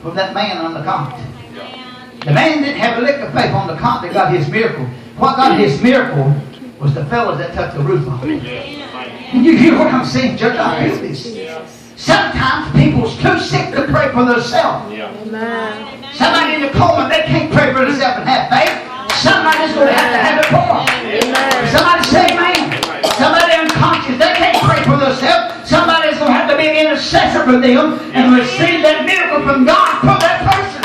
from that man on the cot. The man didn't have a lick of faith on the cot that got his miracle. What got his miracle was the fellows that took the roof off. And you hear what I'm saying, church? I feel this. Sometimes people's too sick to pray for themselves. Somebody in the coma, they can't pray for themselves and have faith. Somebody's going to have it for them. Somebody say amen. Somebody unconscious, they can't pray for themselves. Somebody's going to have to be an intercessor for them and receive that miracle from God for that person.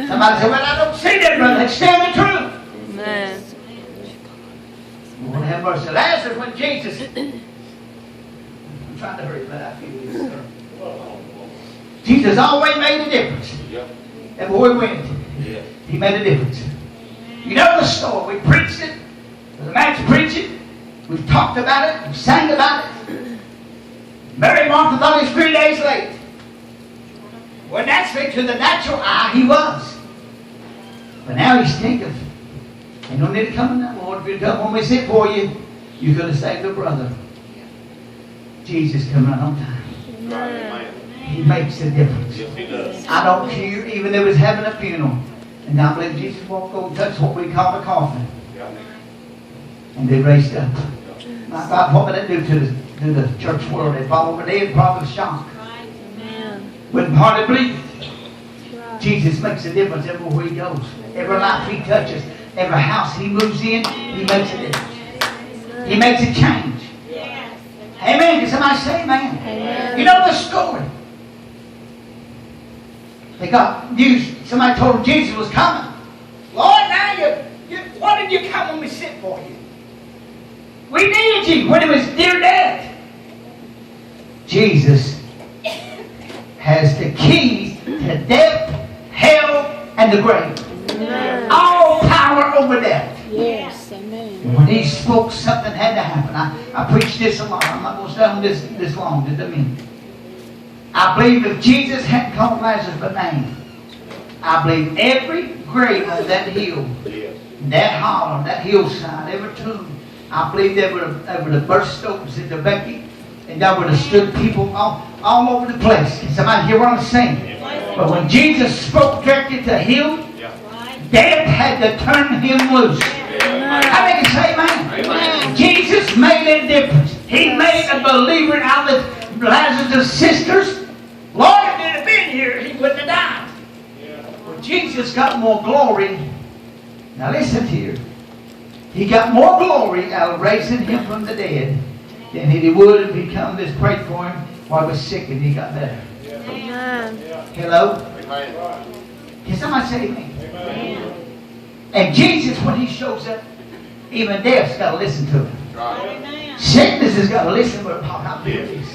Somebody say, well, I don't see that, brother. That's still the truth. Amen. Lord have mercy. Lazarus, when Jesus... I'm trying to hurry, but I feel this. Jesus always made a difference. Everywhere we went, he made a difference. You know the story. We preached it. The man's preaching. We've talked about it. We've sang about it. Mary and Martha thought he was 3 days late. Well, naturally, to the natural eye, he was. But now he's thinking, ain't no need to come now, Lord. If you don't want me to sit for you, you're going to save the brother. Jesus coming right on time. Amen. He makes a difference. Yes, he does. I don't care, even if it was having a funeral. And I believe Jesus walked over and touched what we call a coffin. And they raised up. My God, what would that do to the church world? They'd fall over dead, probably shocked. Wouldn't hardly believe it. Jesus makes a difference everywhere he goes. Every life he touches, every house he moves in, he makes a difference. He makes a change. Amen. Can somebody say amen? Amen. You know the story. They got news. Somebody told them Jesus was coming. Lord, now why did you come when we sent for you? We needed you when it was near death. Jesus has the keys to death, hell, and the grave. Amen. All power over death. Yes, amen. And when he spoke, something had to happen. I preached this a lot. I'm not going to stay on this long, just a minute. I believe if Jesus hadn't called Lazarus by name, I believe every grave on that hill, that hollow, that hillside, every tomb, I believe they would have burst open, said to Becky, and there would have stood people all over the place. Can somebody hear what I'm saying? But when Jesus spoke directly to him, death had to turn him loose. I think it's amen. Jesus made a difference. He made a believer out of Lazarus' sisters. Lord, if he'd have been here, he wouldn't have died. Well, Jesus got more glory. Now listen here. He got more glory out of raising him from the dead than he would if he come this prayed for him while he was sick and he got better. Amen. Hello? Can somebody say amen? And Jesus, when he shows up, even death's got to listen to him. Sickness has got to listen to possibilities.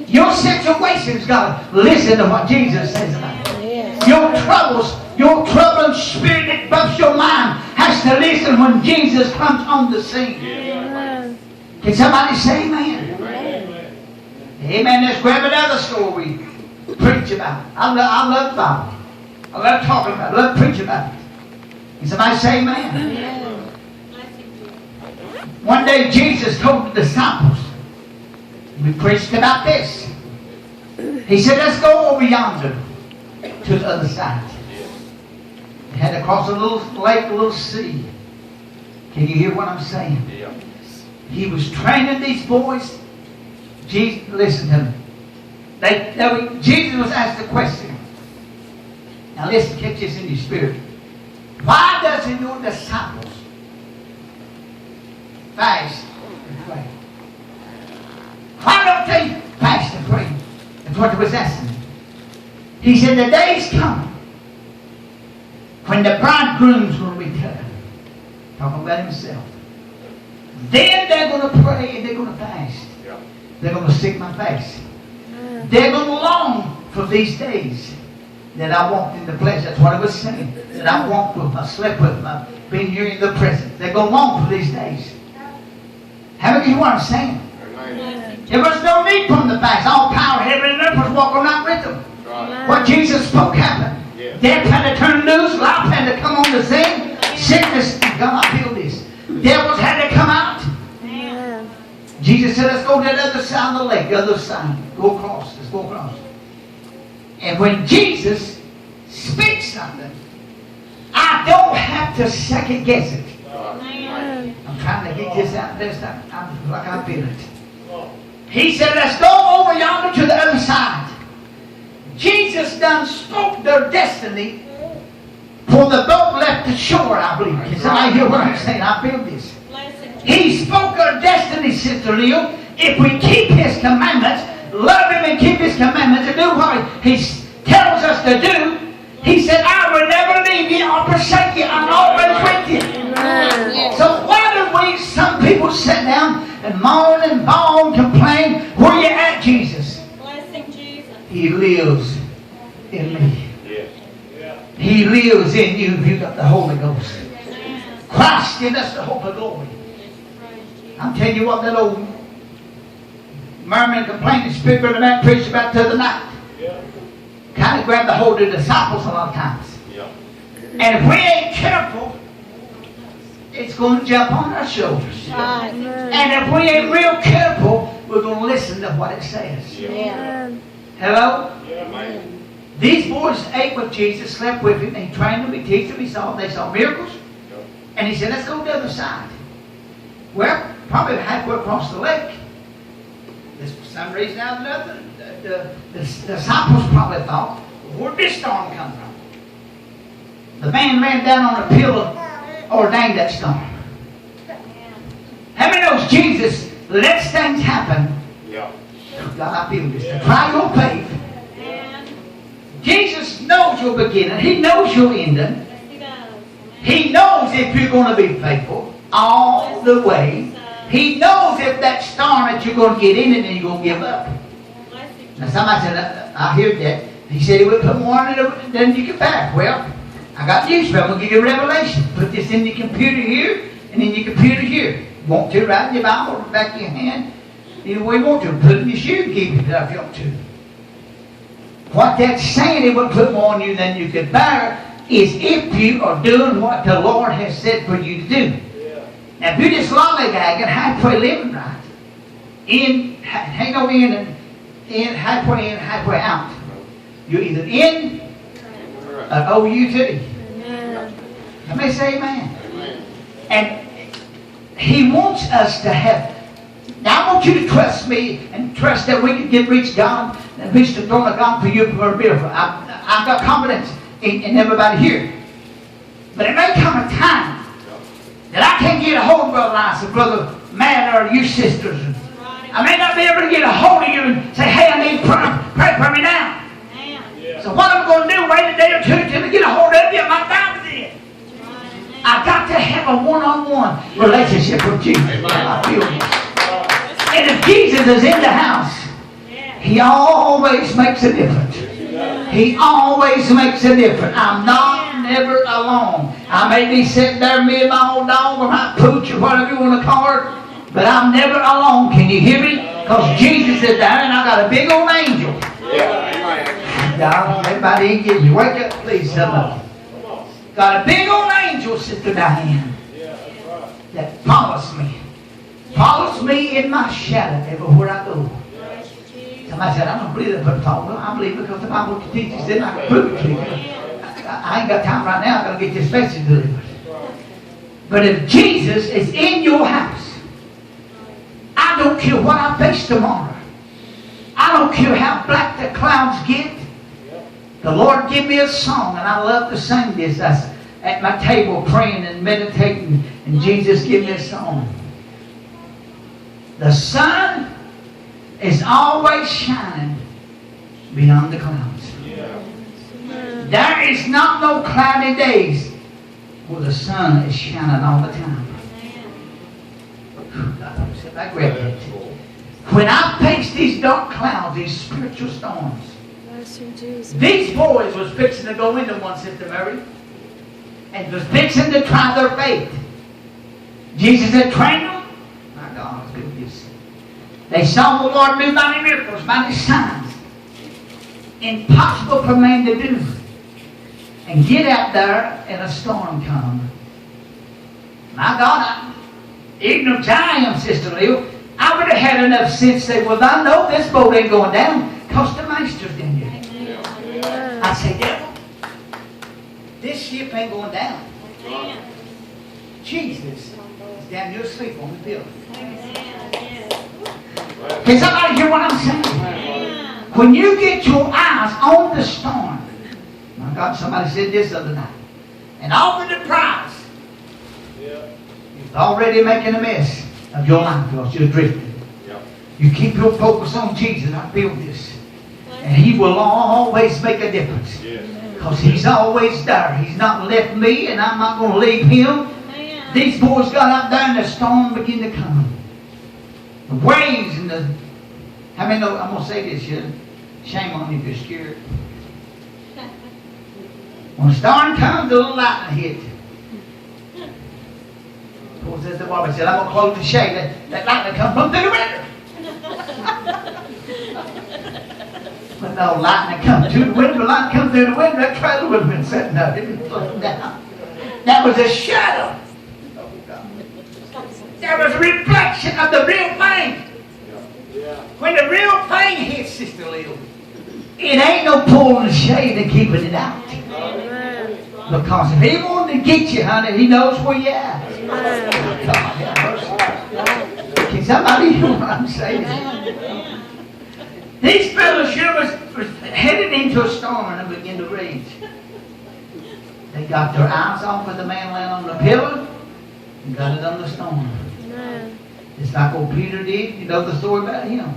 Your situation's got to listen to what Jesus says about it. Your troubling spirit that buffs your mind has to listen when Jesus comes on the scene. Amen. Can somebody say amen? Amen. Let's grab another story we preach about. I love the Bible. I love talking about it. I love preaching about it. Can somebody say amen? One day Jesus told the disciples, we preached about this. He said, let's go over yonder to the other side. They had to cross a little lake, a little sea. Can you hear what I'm saying? He was training these boys. Jesus, listen to me. Jesus was asked a question. Now listen, catch this in your spirit. Why doesn't your disciples fast and pray? Why don't they fast and pray? That's what he was asking. He said, the day's coming when the bridegroom's going to be coming. Talking about himself. Then they're going to pray and they're going to fast. They're going to seek my face. They're going to long for these days that I walked in the flesh. That's what I was saying. That I walked with, I slept with, I've been here in the presence. They're going to long for these days. How many of you what I'm saying? There was no need for them to fast. All power, heaven and earth was walking out with them. What Jesus spoke happened. Death had to turn loose. Life had to come on the scene. Sickness, God, I feel this. Devils had to come out. Jesus said, let's go to the other side of the lake, the other side. Go across. Let's go across. And when Jesus speaks something, I don't have to second guess it. Amen. I'm trying to get this out this time. I'm like I feel it. He said, let's go over yonder to the other side. Jesus done spoke their destiny for the boat left the shore, I believe. Can somebody hear what I'm saying? I feel this. He spoke our destiny, Sister Leo. If we keep His commandments, love Him and keep His commandments and do what He tells us to do, He said, I will never leave you or forsake you. I'm always with you. Amen. So why do we, some people sit down and moan and bawl and complain, where you at, Jesus? Blessing Jesus. He lives in me. He lives in you if you got the Holy Ghost. Christ in us the hope of glory. I'm telling you what, that old murmuring, complaining spirit of that preached about the other night. Kind of grabbed the hold of the disciples a lot of times. And if we ain't careful, it's going to jump on our shoulders. Amen. And if we ain't real careful, we're going to listen to what it says. Amen. Hello? These boys ate with Jesus, slept with Him, and He trained them, He taught them, they saw miracles. And He said, let's go to the other side. Well, probably halfway across the lake. For some reason or another, the disciples probably thought, where'd this storm come from? The man ran down on a pillar, ordained that storm. How many knows Jesus lets things happen? God, I feel this. To try your faith. Jesus knows your beginning. He knows your ending. He knows if you're going to be faithful all the way. He knows if that storm that you're going to get in and then you're going to give up. Now somebody said, I heard that. He said He would put more in it than you get back. Well, I got news for you. I'm going to give you a revelation. Put this in your computer here and in your computer here. Want to, write in your Bible, back in your hand. Either way you want to. Put it in your shoe and keep it if you want to. What that's saying, He would put more on you than you could bear, is if you are doing what the Lord has said for you to do. Now, if you're just lollygagging, halfway living right, hang on halfway in, halfway out. You're either in or O-U-T. Let me say amen. And He wants us to have. Now I want you to trust me and trust that we can reach God and reach the throne of God for you for a miracle. I've got confidence in everybody here. But it may come a time that I can't get a hold of Brother Lice or Brother Man or you sisters. I may not be able to get a hold of you and say, hey, I need prayer. Pray for me now. So what I'm going to do, wait a day or two till I get a hold of you, my time is in. I've got to have a one-on-one relationship with Jesus. I feel this. And if Jesus is in the house, He always makes a difference. He always makes a difference. I'm never alone. I may be sitting there, me and my old dog, or my pooch, or whatever you want to call her, but I'm never alone. Can you hear me? Because Jesus is there, and I got a big old angel. God, everybody ain't getting me. Wake up, please, somebody. Got a big old angel, Sister Diane, that follows me. Follows me in my shadow everywhere I go. Somebody said, I don't believe that, but well, I believe because the Bible teaches it, and I can prove it to you. I ain't got time right now. I'm going to get this message delivered. But if Jesus is in your house, I don't care what I face tomorrow. I don't care how black the clouds get. The Lord give me a song, and I love to sing this. I was at my table praying and meditating, and Jesus give me a song. The sun is always shining beyond the clouds. There is not no cloudy days where the sun is shining all the time. I grab that. When I face these dark clouds, these spiritual storms, these boys was fixing to go into one, Sister Mary, and was fixing to try their faith. Jesus had trained them. My God, it's good to see. They saw the Lord do mighty miracles, mighty signs. Impossible for man to do. And get out there and a storm come. My God, ignorant I am, Sister Leo, I would have had enough sense to say, well, I know this boat ain't going down because the master's in here. say, devil, this ship ain't going down. Jesus is down here asleep on the pillow. Can somebody hear what I'm saying? When you get your eyes on the storm, my God, somebody said this the other night, and offer the prize, you're already making a mess of your life because you're drifting. You keep your focus on Jesus. I feel this. And He will always make a difference. Because He's always there. He's not left me and I'm not going to leave Him. These boys got out there and the storm began to come. The waves and the... How many know, I'm going to say this, shame on you if you're scared. When the storm comes, the little lightning hit. Of course, as the Bible said, I'm going to close the shade. That lightning comes from through the window. But no lightning comes through the window. Lightning comes through the window. That trailer would have been sitting up. It was floating down. That was a shadow. That was a reflection of the real thing. When the real thing hits, Sister Lil, it ain't no pulling the shade and keeping it out. Because if He wanted to get you, honey, He knows where you're at. Can somebody hear what I'm saying? These fellows here was headed into a storm and it began to rage. They got their eyes off of the man laying on the pillow and got it on the storm. It's like old Peter did. You know the story about him.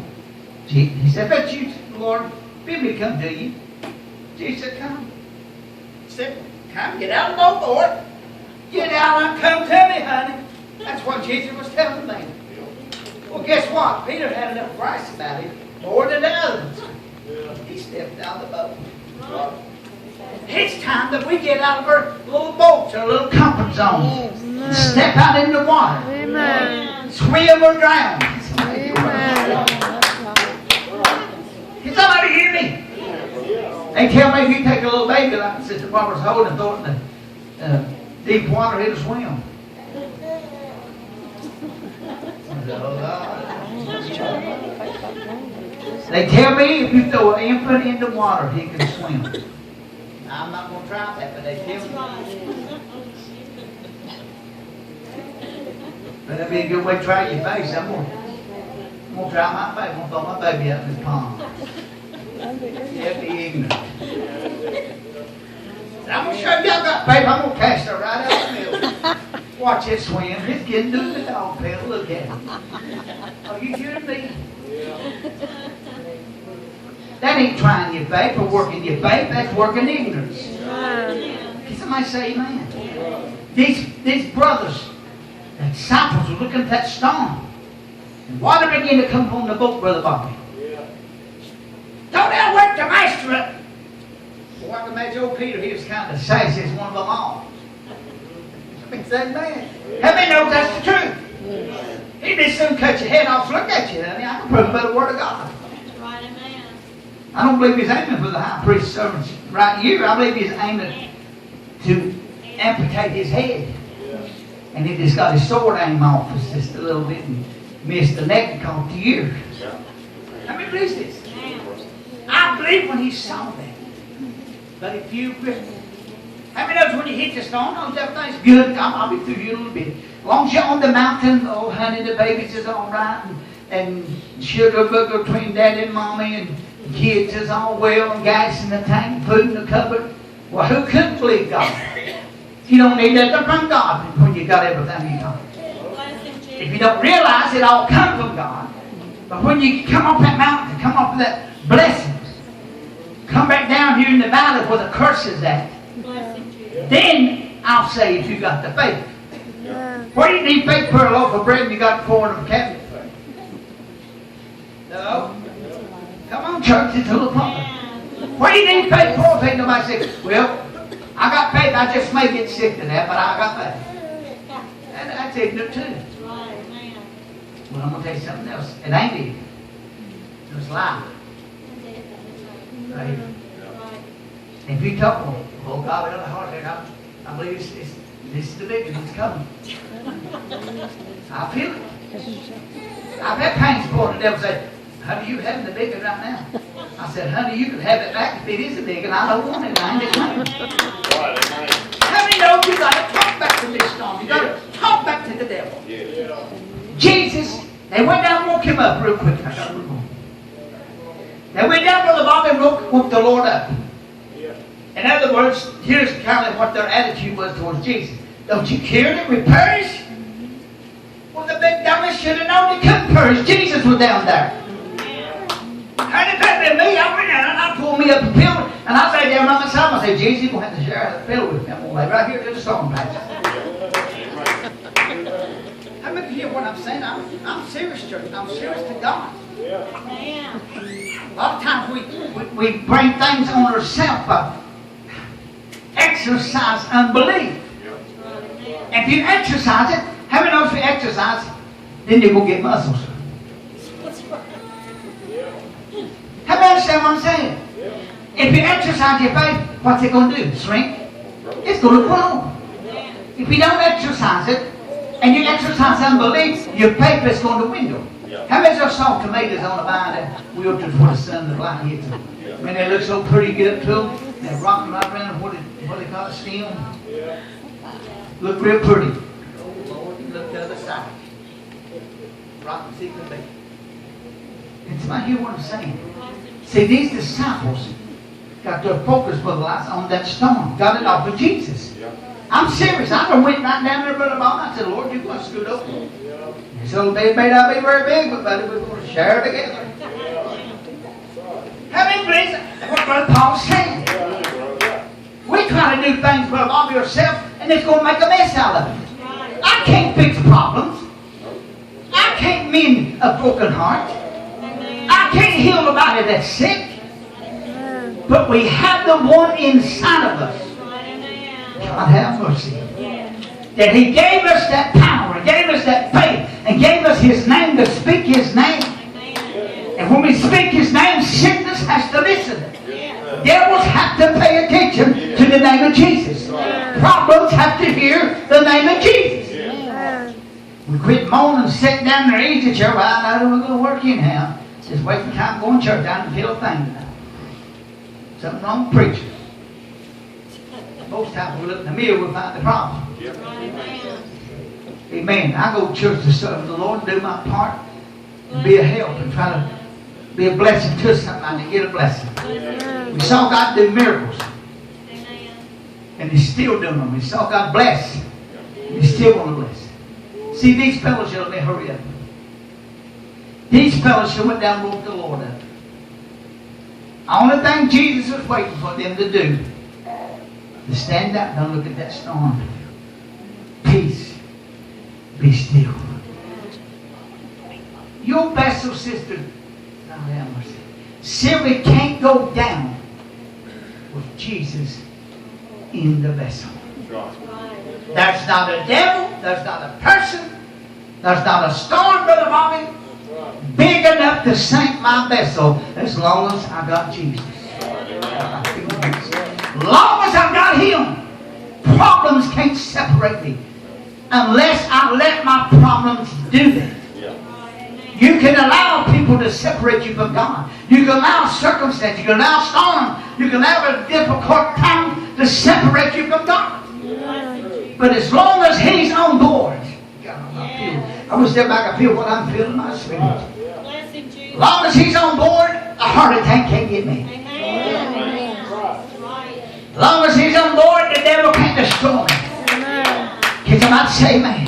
He said, "Bet you, Lord, bid me come to you." Jesus said, "Come." He said, "Come, get out of the boat, Lord. Get out and come to me, honey." That's what Jesus was telling me. Well, guess what? Peter had enough price about him, more than the others. He stepped out of the boat. It's time that we get out of our little boats, our little comfort zones, and step out in the water. Amen. Swim or drown. Amen. Can somebody hear me? They tell me if you take a little baby like Sister Barbara's holding, throw it in the deep water, it'll swim. They tell me if you throw an infant in the water, he can swim. I'm not going to try that, but they tell me. But that'd be a good way to try your face. I'm going to try my face. I'm going to throw my baby out in his pond. They'll be ignorant. I'm going to show y'all that baby. I'm going to cast her right out the middle. Watch it swim. It's getting to the dog pail. Look at it. Are you hearing me? That ain't trying your faith or working your faith. That's working ignorance. Can somebody say amen? These brothers, the disciples were looking at that storm. And water began to come upon the boat, Brother Bobby. Don't ever wake the master up. Well, I can imagine old Peter, he was kind of sassy as one of them all. Amen. How many knows that's the truth? He'd be soon cut your head off. Look at you, honey. I can prove it by the Word of God. That's right, amen. I don't believe he's aiming for the high priest's servants right here. I believe he's aiming to amputate his head. And he just got his sword aim off. It's just a little bit and missed the neck and caught the ear. How many believes this? I believe when he saw that. But if you... How many knows when you hit the stone, knows everything's good? I'll be through you a little bit. As long as you're on the mountain, oh honey, the babies is all right. And sugar booger between daddy and mommy and kids is all well. And gas in the tank, food in the cupboard. Well, who couldn't believe God? You don't need nothing from God when you got everything you got. If you don't realize it all comes from God. But when you come off that mountain, come off that blessings, come back down here in the valley where the curse is at, then I'll say if you got the faith. Where do you need faith for a loaf of bread and you got 4 of them cabinet? No? Come on, church, it's a little problem. What do you need faith for? If ain't nobody says, well, I got faith, I just may get sick to that, but I got faith. And that's ignorant too. Well, I'm going to tell you something else. It ain't ignorant. It's lying. Right? If you talk, oh God, really hard there, I believe this is the big one. It's coming. I feel it. I've had pains before the devil said, how are you having the big one right now? I said, honey, you can have it back if it is a big, and I don't want it. I ain't claiming it. Right, amen. How many know you got to talk back to this storm? You got to talk back to the devil. Yeah. Jesus, they went down and woke him up real quick. I got to move on. They went down, Brother Bobby, and woke the Lord up. In other words, here's kind of what their attitude was towards Jesus. Don't you care that we perish? Well, the big dummy should have known he couldn't perish. Jesus was down there. Had it been me, I went down and I pulled me up a pill, and I sat down by myself. I said, Jesus, you're going to have to share that pill with me. I'm going to lay right here to the storm patch. How many of you hear what I'm saying? I'm serious, church. I'm serious to God. A lot of times we bring things on ourselves by exercise unbelief. If you exercise it, how many know if you exercise, then you will get muscles? How many understand what I'm saying? If you exercise your faith, what's it going to do? Shrink? It's going to grow. If you don't exercise it, and you exercise unbelief, your faith is going to dwindle. How many of saw tomatoes on the vine that wilted for the sun, the light hits them? I mean, they look so pretty, get up to them, they're rocking right around what they call a stem. Look real pretty. Oh, Lord, look the other side. Rock and see the baby. Can somebody hear what I'm saying? See, these disciples got their focus, Brother Lights, on that storm. Got it off of Jesus. I'm serious. I done went right down there, Brother Bob. I said, Lord, you're going to scoot over. This little baby may not be very big, but buddy, we're going to share it together. How many believes what Brother Paul's saying? We try to do things, Brother Bob, yourself, and it's going to make a mess out of it. I can't fix problems. I can't mend a broken heart. I can't heal the body that's sick. But we have the one inside of us. God have mercy. That He gave us that power, gave us that faith, and gave us His name to speak His name. And when we speak His name, sickness has to listen. Devils have to pay attention to the name of Jesus. Problems have to hear the name of Jesus. We quit moaning and sitting down in our easy chair. Well, I know we're going to work anyhow. Just wasting time going to church. I don't feel a thing now. Something wrong with preaching. Most times we look in the mirror, we find the problem. Amen. I go to church to serve the Lord and do my part and be a help and try to be a blessing to somebody and get a blessing. We saw God do miracles. And He's still doing them. We saw God bless. And He's still going to bless. See, these fellows, let me hurry up. These fellows who went down and woke the Lord up. The only thing Jesus was waiting for them to do, to stand up and look at that storm. Peace. Be still. Your vessel, sister, God have mercy. Simply can't go down with Jesus in the vessel. There's not a devil, there's not a person, there's not a storm, Brother Bobby, big enough to sink my vessel as long as I got Jesus. As long as I got Him, problems can't separate me unless I let my problems do that. You can allow people to separate you from God. You can allow circumstances, you can allow storm, you can allow a difficult time to separate you from God. But as long as He's on board, God, I wish everybody could feel what I'm feeling in my spirit. As long as He's on board, a heart attack can't get me. As long as He's on board, the devil can't destroy me. Can somebody say amen?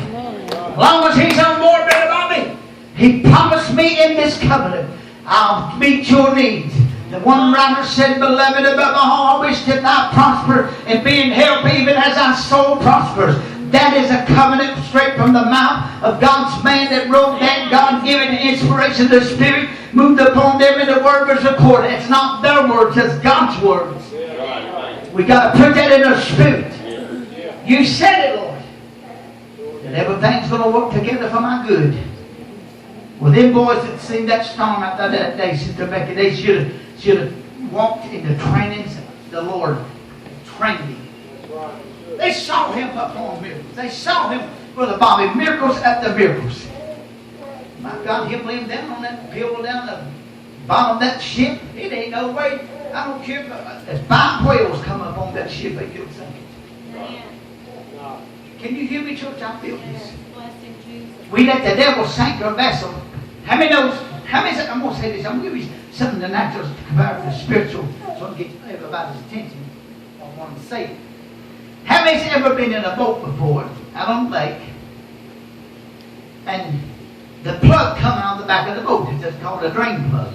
As long as He's on board, Brother Bobby, He promised me in this covenant, I'll meet your needs. The one writer said, Beloved, above all, I wish that thou prosper and be in health even as thy soul prospers. That is a covenant straight from the mouth of God's man that wrote that. God given inspiration of the Spirit moved upon them and the word was recorded. It's not their words, it's God's words. We got to put that in our spirit. You said it, Lord. That everything's going to work together for my good. Well, them boys that seen that storm out there that day, Sister Becky, they should have walked in the trainings the Lord trained him. They saw Him perform miracles. They saw Him, Brother Bobby, miracles after miracles. My God, Him laying down on that pillow down the bottom of that ship, it ain't no way. I don't care if 5 whales come up on that ship, they could sink it. Can you hear me, church? I feel this. We let the devil sink our vessel. How many knows? I'm going to say this. I'm going to give you something the natural compared to the spiritual, so I can get everybody's attention on what I'm saying. How many's ever been in a boat before, out on the lake, and the plug coming out the back of the boat? It's just called a drain plug.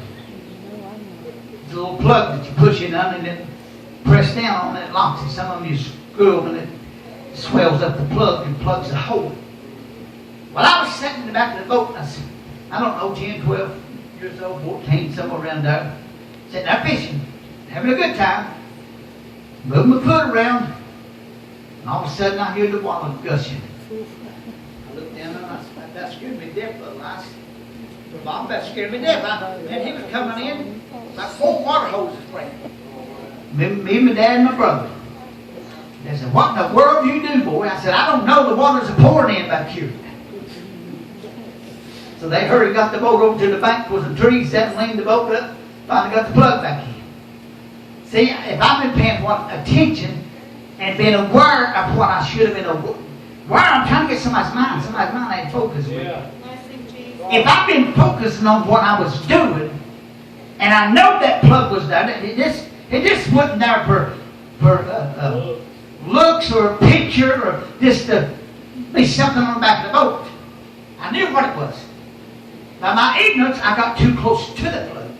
It's a little plug that you push in on and then press down on it, it locks it. Some of them you screw and it swells up the plug and plugs the hole. Well, I was sitting in the back of the boat, and I said, I don't know, 10, 12 years old, 14, somewhere around there, sitting there fishing, having a good time, moving my foot around, and all of a sudden I hear the water gushing. I looked down and I said, that scared me deaf, little ice. Bob, that scared me deaf. And he was coming in, like 4 water hoses breaking. Me, my dad, and my brother. They said, what in the world do you do, boy? I said, I don't know, the water's pouring in back here. So they hurried, got the boat over to the bank, was some trees, sat and leaned the boat up, finally got the plug back in. See, if I've been paying attention and been aware of what I should have been aware, I'm trying to get somebody's mind ain't focused with. If I've been focusing on what I was doing, and I know that plug was there, it just wasn't there for looks or a picture or just to be something on the back of the boat. I knew what it was. By my ignorance, I got too close to the plug.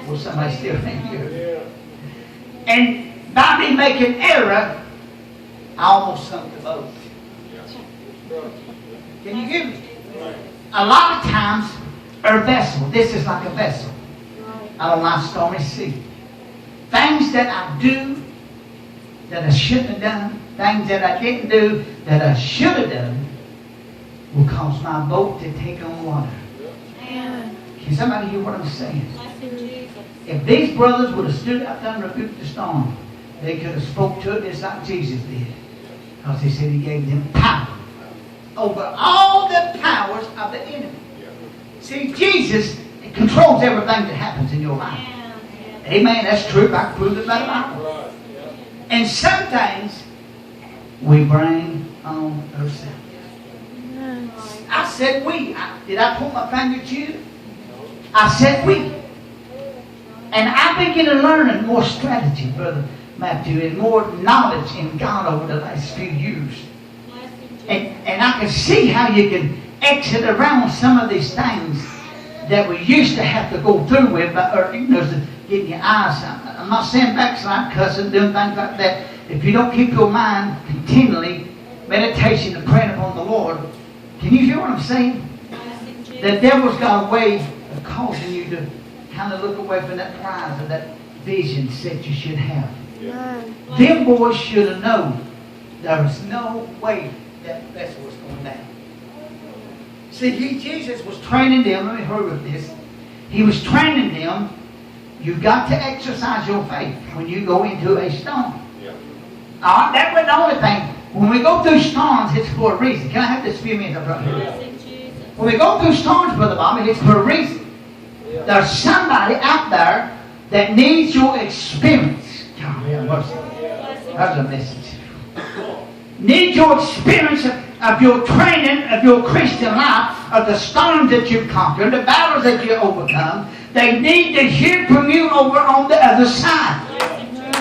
Well, somebody still think here. And by me making error, I almost sunk the boat. Can you hear me? A lot of times, our vessel, this is like a vessel out on my stormy sea. Things that I do that I shouldn't have done, things that I didn't do that I should have done, will cause my boat to take on water. Can somebody hear what I'm saying? If these brothers would have stood out there and rebuked the storm, they could have spoke to it just like Jesus did. Because he said he gave them power over all the powers of the enemy. See, Jesus controls everything that happens in your life. Amen. That's true. I can prove it by the Bible. And some things we bring on ourselves. I said we. Did I point my finger at you? I said we. And I've been getting learning more strategy, Brother Matthew, and more knowledge in God over the last few years. And I can see how you can exit around some of these things that we used to have to go through with, or getting your eyes. I'm not saying backslide, cussing, doing things like that. If you don't keep your mind continually, meditation and praying upon the Lord, can you hear what I'm saying? The devil's got a way of causing you to kind of look away from that prize or that vision set you should have. Them boys should have known there was no way that vessel was going down. See, Jesus was training them. Let me hurry with this. He was training them. You've got to exercise your faith when you go into a storm. That wasn't the only thing. When we go through storms, it's for a reason. Can I have this few minutes right here? When we go through storms, Brother Bobby, it's for a reason. There's somebody out there that needs your experience. God, there's a message. Need your experience of your training, of your Christian life, of the storms that you've conquered, the battles that you overcome. They need to hear from you over on the other side.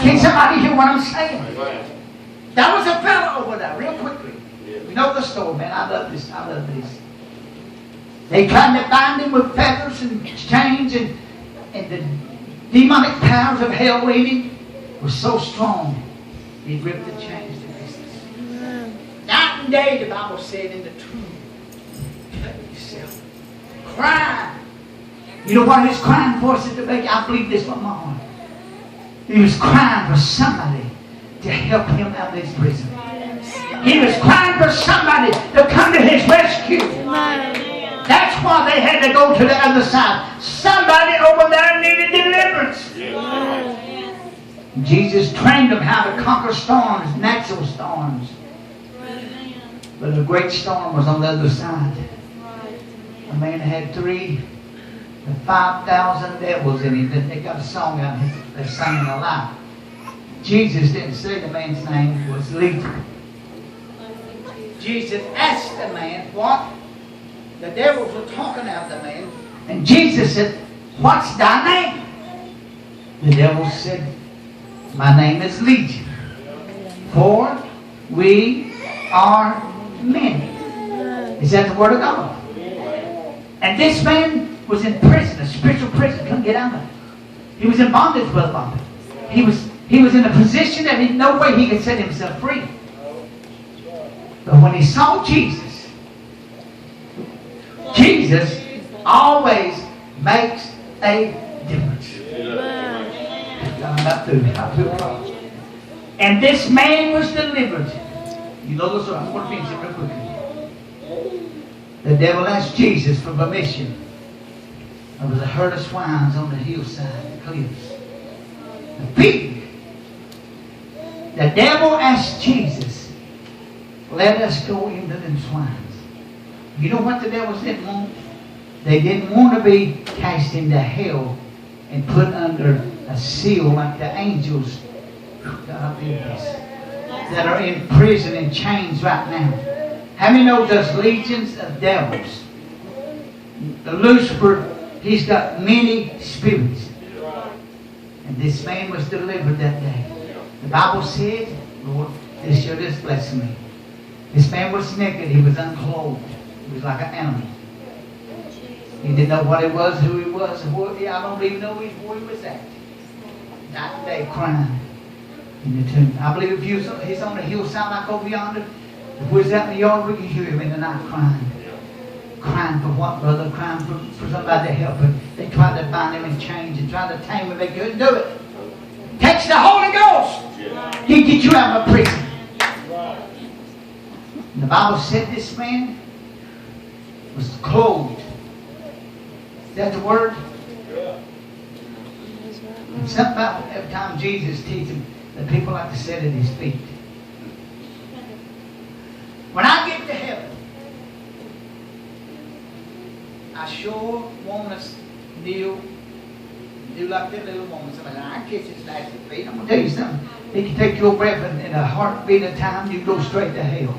Can somebody hear what I'm saying? There was a fellow over there, real quickly. You know the story, man. I love this. I love this. They tried to bind him with feathers and chains, and the demonic powers of hell in him were so strong, he ripped the chains to pieces. Night and day, the Bible said, in the tomb, cut yourself, crying. You know what he was crying for, Sister Becky? I believe this from my heart. He was crying for somebody to help him out of his prison. He was crying for somebody to come to his rescue. That's why they had to go to the other side. Somebody over there needed deliverance. Jesus trained them how to conquer storms, natural storms. But a great storm was on the other side. A man had 3 The 5,000 devils in him. They got a song out here. They're singing a lot. Jesus didn't say the man's name was Legion. Jesus asked the man what? The devils were talking out the man. And Jesus said, "What's thy name?" The devil said, "My name is Legion, for we are many." Is that the word of God? And this man was in prison, a spiritual prison, couldn't get out of it. He was in bondage, Brother Bobby. He was in a position that no way he could set himself free. But when he saw Jesus, Jesus always makes a difference. I'm not through. And this man was delivered. You know the story. I'm going to finish it real quickly. The devil asked Jesus for permission. There was a herd of swines on the hillside, the cliffs. The pig. The devil asked Jesus, "Let us go into them swines." You know what the devils didn't want? They didn't want to be cast into hell and put under a seal like the angels that are in prison and chains right now. How many know there's legions of devils? Lucifer, he's got many spirits. And this man was delivered that day. The Bible said, Lord, this shall just bless me. This man was naked. He was unclothed. He was like an animal. He didn't know what he was, who he was. I don't even know where he was at. That day crying in the tomb. I believe if he's on the hillside like over yonder, if we was out in the yard, we could hear him in the night crying. Crying for what, brother? Crying for somebody to help him. They tried to bind him in chains and tried to tame him. They couldn't do it. Catch the Holy Ghost. He get you out of a prison. And the Bible said this man was clothed. Is that the word? And something about every time Jesus teaches him, the people like to sit at his feet. When I get to heaven, I sure want to kneel, do like that little woman. Somebody, I kiss his nasty feet. I'm going to tell you something. If you take your breath in a heartbeat at a time, you go straight to hell.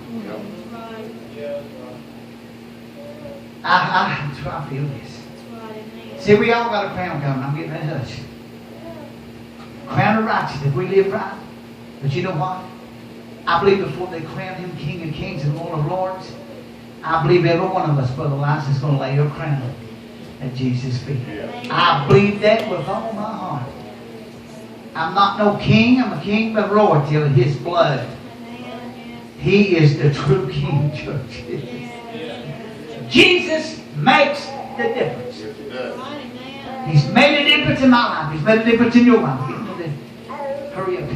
I feel this. See, we all got a crown coming. I'm getting that hush. Crown of righteousness if we live right. But you know what? I believe before they crown him King of Kings and Lord of Lords, I believe every one of us, Brother Lance, is going to lay a crown at Jesus' feet. I believe that with all my heart. I'm not no king. I'm a king by royalty of his blood. He is the true King, church. Jesus makes the difference. He's made a difference in my life. He's made a difference in your life. Hurry up.